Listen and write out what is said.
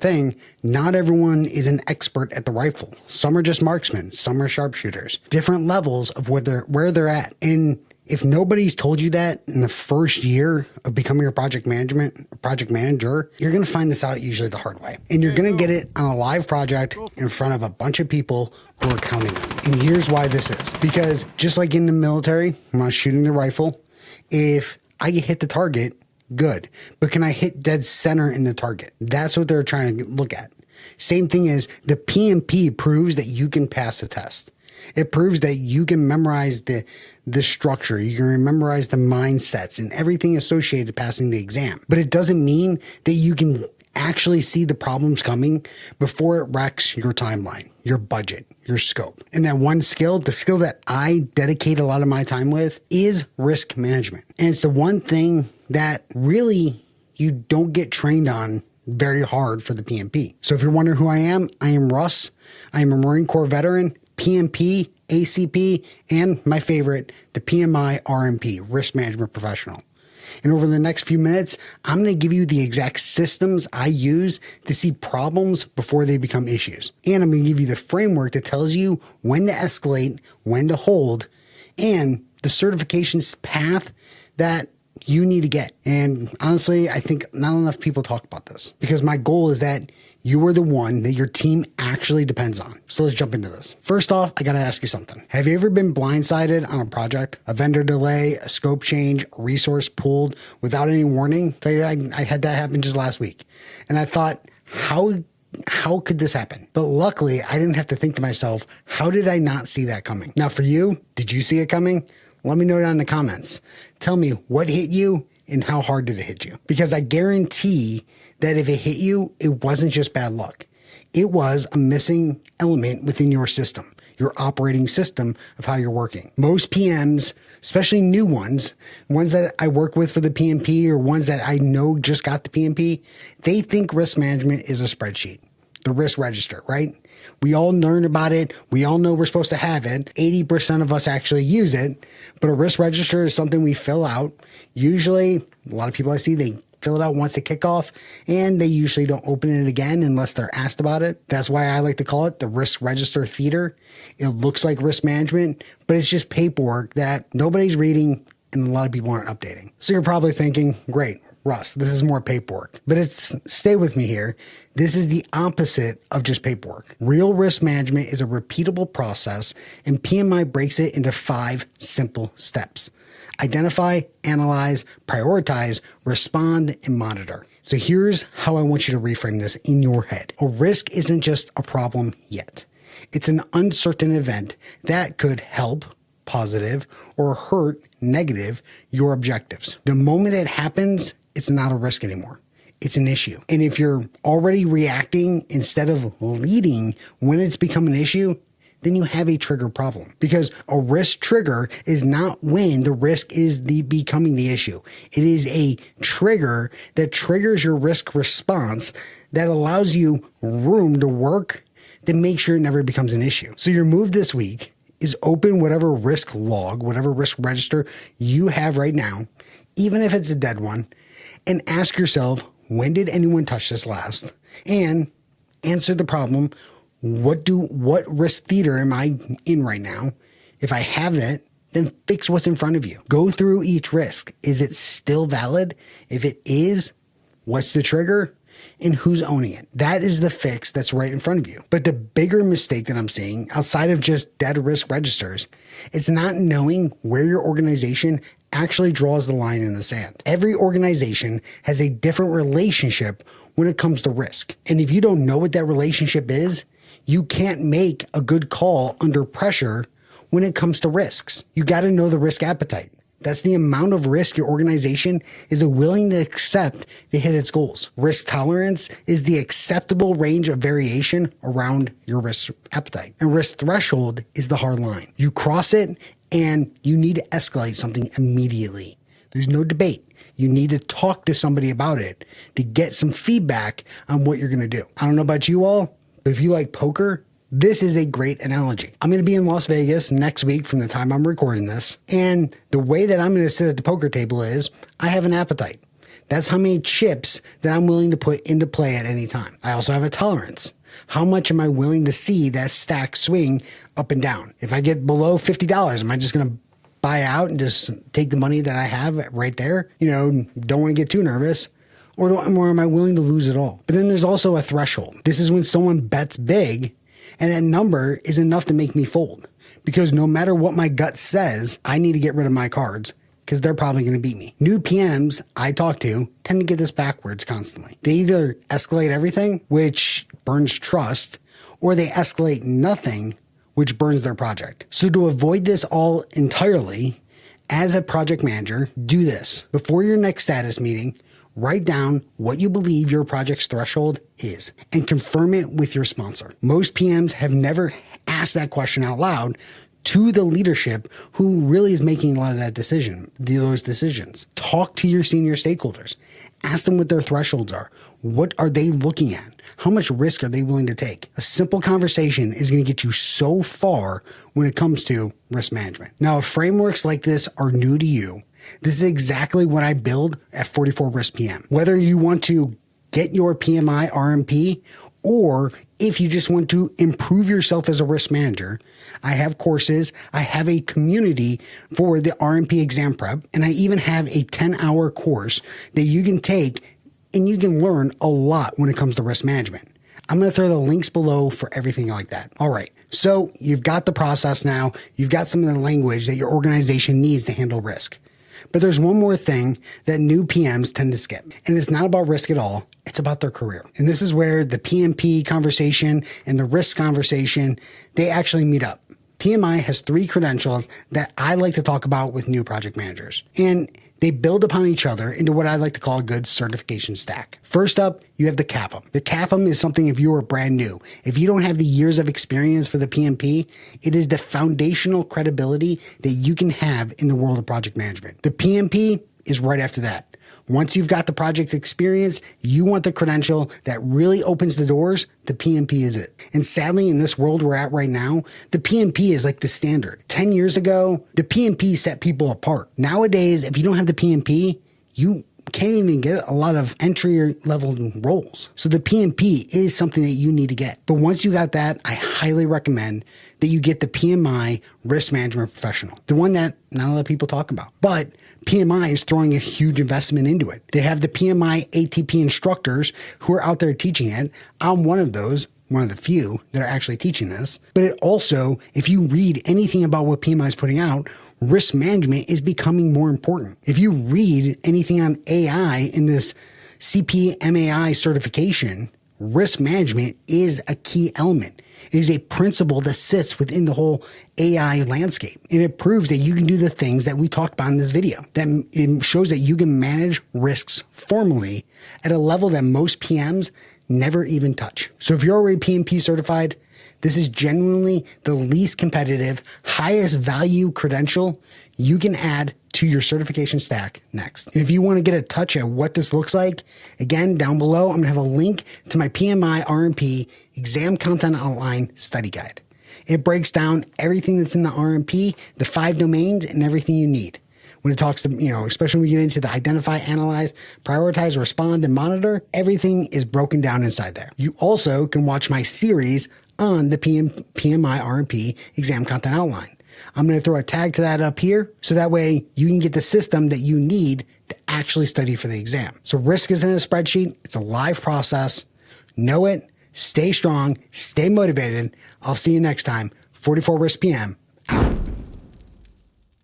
thing, not everyone is an expert at the rifle. Some are just marksmen, some are sharpshooters. Different levels of where they're at. And if nobody's told you that in the first year of becoming a project manager, you're going to find this out usually the hard way. And you're going to get it on a live project in front of a bunch of people who are counting on it. And here's why this is. Because just like in the military, when I was shooting the rifle, if I hit the target, good. But can I hit dead center in the target? That's what they're trying to look at. Same thing is the PMP proves that you can pass a test. It proves that you can memorize the structure, you can memorize the mindsets and everything associated to passing the exam. But it doesn't mean that you can actually see the problems coming before it wrecks your timeline, your budget, your scope. And that one skill, the skill that I dedicate a lot of my time with, is risk management. And it's the one thing that really you don't get trained on very hard for the PMP. So if you're wondering who I am Russ. I am a Marine Corps veteran, PMP, ACP, and my favorite, the PMI RMP, Risk Management Professional. And over the next few minutes, I'm going to give you the exact systems I use to see problems before they become issues. And I'm going to give you the framework that tells you when to escalate, when to hold, and the certifications path that you need to get. And honestly, I think not enough people talk about this because my goal is that you are the one that your team actually depends on. So let's jump into this. First off, I got to ask you something. Have you ever been blindsided on a project? A vendor delay, a scope change, a resource pulled without any warning? Tell you, I had that happen just last week. And I thought, how could this happen? But luckily, I didn't have to think to myself, how did I not see that coming? Now for you, did you see it coming? Let me know down in the comments. Tell me what hit you and how hard did it hit you? Because I guarantee that if it hit you, it wasn't just bad luck. It was a missing element within your system, your operating system of how you're working. Most PMs, especially new ones that I work with for the PMP or ones that I know just got the PMP, they think risk management is a spreadsheet. The risk register, right? We all learn about it. We all know we're supposed to have it. 80% of us actually use it, but a risk register is something we fill out. Usually, a lot of people I see, they fill it out once at kickoff, and they usually don't open it again unless they're asked about it. That's why I like to call it the risk register theater. It looks like risk management, but it's just paperwork that nobody's reading and a lot of people aren't updating. So you're probably thinking, great, Russ, this is more paperwork. But stay with me here. This is the opposite of just paperwork. Real risk management is a repeatable process, and PMI breaks it into 5 simple steps. Identify, analyze, prioritize, respond, and monitor. So here's how I want you to reframe this in your head. A risk isn't just a problem yet. It's an uncertain event that could help, positive, or hurt, negative, your objectives. The moment it happens, it's not a risk anymore. It's an issue. And if you're already reacting instead of leading when it's become an issue, then you have a trigger problem, because a risk trigger is not when the risk is becoming the issue. It is a trigger that triggers your risk response that allows you room to work to make sure it never becomes an issue. So your move this week is open whatever risk log, whatever risk register you have right now, even if it's a dead one, and ask yourself, when did anyone touch this last? And answer the problem, what risk theater am I in right now? If I have it, then fix what's in front of you. Go through each risk. Is it still valid? If it is, what's the trigger? And who's owning it? That is the fix that's right in front of you. But the bigger mistake that I'm seeing outside of just dead risk registers is not knowing where your organization actually draws the line in the sand. Every organization has a different relationship when it comes to risk. And if you don't know what that relationship is, you can't make a good call under pressure when it comes to risks. You got to know the risk appetite. That's the amount of risk your organization is willing to accept to hit its goals. Risk tolerance is the acceptable range of variation around your risk appetite. And risk threshold is the hard line. You cross it and you need to escalate something immediately. There's no debate. You need to talk to somebody about it to get some feedback on what you're going to do. I don't know about you all, but if you like poker, this is a great analogy. I'm going to be in Las Vegas next week from the time I'm recording this. And the way that I'm going to sit at the poker table is I have an appetite. That's how many chips that I'm willing to put into play at any time. I also have a tolerance. How much am I willing to see that stack swing up and down? If I get below $50, am I just going to buy out and just take the money that I have right there? Don't want to get too nervous. Or am I willing to lose it all? But then there's also a threshold. This is when someone bets big and that number is enough to make me fold. Because no matter what my gut says, I need to get rid of my cards because they're probably going to beat me. New PMs I talk to tend to get this backwards constantly. They either escalate everything, which burns trust, or they escalate nothing, which burns their project. So to avoid this all entirely, as a project manager, do this. Before your next status meeting, write down what you believe your project's threshold is and confirm it with your sponsor. Most PMs have never asked that question out loud to the leadership who really is making a lot of those decisions. Talk to your senior stakeholders. Ask them what their thresholds are. What are they looking at? How much risk are they willing to take? A simple conversation is going to get you so far when it comes to risk management. Now, if frameworks like this are new to you, this is exactly what I build at 44 Risk PM. Whether you want to get your PMI RMP or if you just want to improve yourself as a risk manager, I have courses. I have a community for the RMP exam prep, and I even have a 10-hour course that you can take and you can learn a lot when it comes to risk management. I'm going to throw the links below for everything like that. All right. So you've got the process now. You've got some of the language that your organization needs to handle risk. But there's one more thing that new PMs tend to skip, and it's not about risk at all. It's about their career. And this is where the PMP conversation and the risk conversation, they actually meet up. PMI has 3 credentials that I like to talk about with new project managers. And they build upon each other into what I like to call a good certification stack. First up, you have the CAPM. The CAPM is something if you are brand new. If you don't have the years of experience for the PMP, it is the foundational credibility that you can have in the world of project management. The PMP is right after that. Once you've got the project experience, you want the credential that really opens the doors, the PMP is it. And sadly, in this world we're at right now, the PMP is like the standard. 10 years ago, the PMP set people apart. Nowadays, if you don't have the PMP, you can't even get a lot of entry level roles. So the PMP is something that you need to get. But once you got that, I highly recommend that you get the PMI Risk Management Professional, the one that not a lot of people talk about. But PMI is throwing a huge investment into it. They have the PMI ATP instructors who are out there teaching it. I'm one of those, one of the few that are actually teaching this. But it also, if you read anything about what PMI is putting out, risk management is becoming more important. If you read anything on AI in this CPMAI certification, risk management is a key element. It is a principle that sits within the whole AI landscape. And it proves that you can do the things that we talked about in this video. That it shows that you can manage risks formally at a level that most PMs never even touch. So if you're already PMP certified, this is genuinely the least competitive, highest value credential you can add to your certification stack next. And if you want to get a touch at what this looks like, again, down below, I'm going to have a link to my PMI RMP exam content outline study guide. It breaks down everything that's in the RMP, the 5 domains, and everything you need. When it talks to, especially when we get into the identify, analyze, prioritize, respond, and monitor, everything is broken down inside there. You also can watch my series on the PMI RMP exam content outline. I'm going to throw a tag to that up here so that way you can get the system that you need to actually study for the exam. So risk isn't a spreadsheet. It's a live process. Know it, stay strong, stay motivated. I'll see you next time. 44 Risk PM